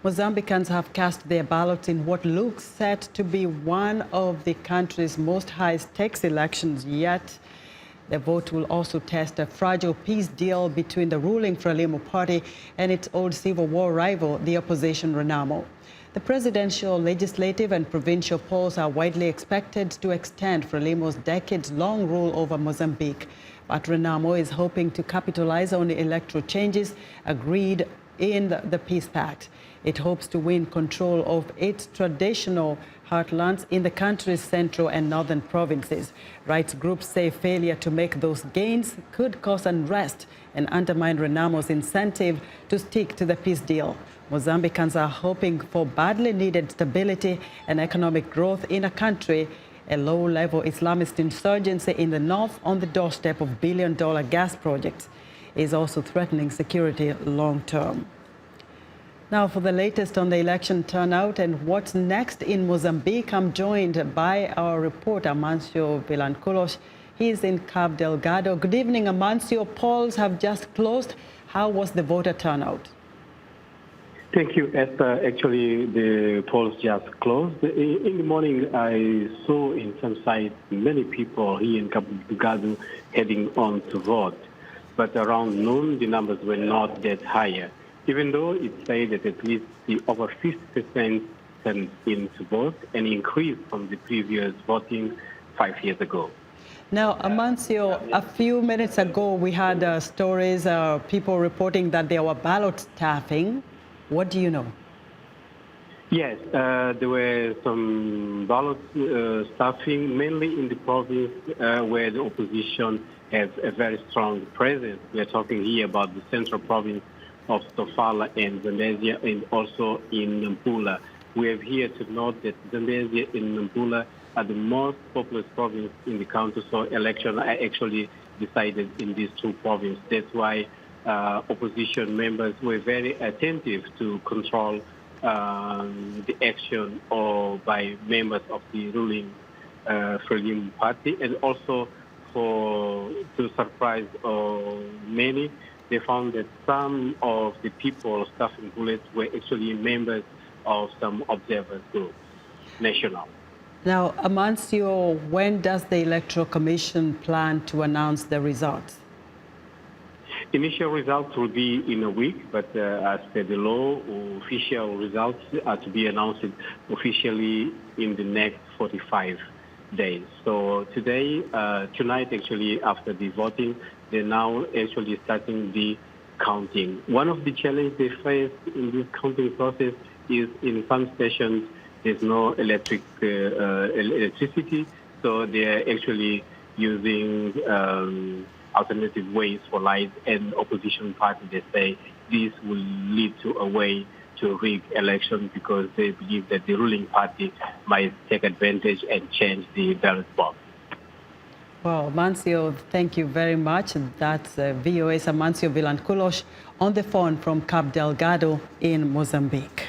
Mozambicans have cast their ballots in what looks set to be one of the country's most high-stakes elections yet. The vote will also test a fragile peace deal between the ruling Frelimo party and its old civil war rival, the opposition Renamo. The presidential, legislative and provincial polls are widely expected to extend Frelimo's decades-long rule over Mozambique. But Renamo is hoping to capitalize on the electoral changes agreed in the Peace Pact. It hopes to win control of its traditional heartlands in the country's central and northern provinces. Rights groups say failure to make those gains could cause unrest and undermine Renamo's incentive to stick to the peace deal. Mozambicans are hoping for badly needed stability and economic growth in a country. A low-level Islamist insurgency in the north on the doorstep of billion-dollar gas projects is also threatening security long-term. Now, for the latest on the election turnout and what's next in Mozambique, I'm joined by our reporter, Amancio Vilanculos. He's in Cabo Delgado. Good evening, Amancio. Polls have just closed. How was the voter turnout? Thank you, Esther. Actually, the polls just closed. In the morning, I saw in some sites many people here in Cabo Delgado heading on to vote. But around noon, the numbers were not that higher, even though it said that at least over 50% turned in to vote, an increase from the previous voting 5 years ago. Now, Amancio, a few minutes ago, we had stories, people reporting that there were ballot staffing. What do you know? Yes, there were some ballot staffing, mainly in the province where the opposition has a very strong presence. We are talking here about the central province of Sofala and Zambezia, and also in Nampula. We have here to note that Zambezia and Nampula are the most populous province in the country, so elections are actually decided in these two provinces. That's why opposition members were very attentive to control the action by members of the ruling Frelimo party, and also to surprise many, they found that some of the people staffing bullets were actually members of some observers groups, national. Now, Amancio, when does the Electoral Commission plan to announce the results? Initial results will be in a week, but as per the law, official results are to be announced officially in the next 45 days. So tonight actually, after the voting, they're now actually starting the counting. One of the challenges they face in this counting process is in some stations there's no electricity, so they're actually using alternative ways for light, and opposition party, they say this will lead to a way to rig election because they believe that the ruling party might take advantage and change the ballot box. Well, Amancio, thank you very much. That's VOA's Amancio Vilanculos on the phone from Cabo Delgado in Mozambique.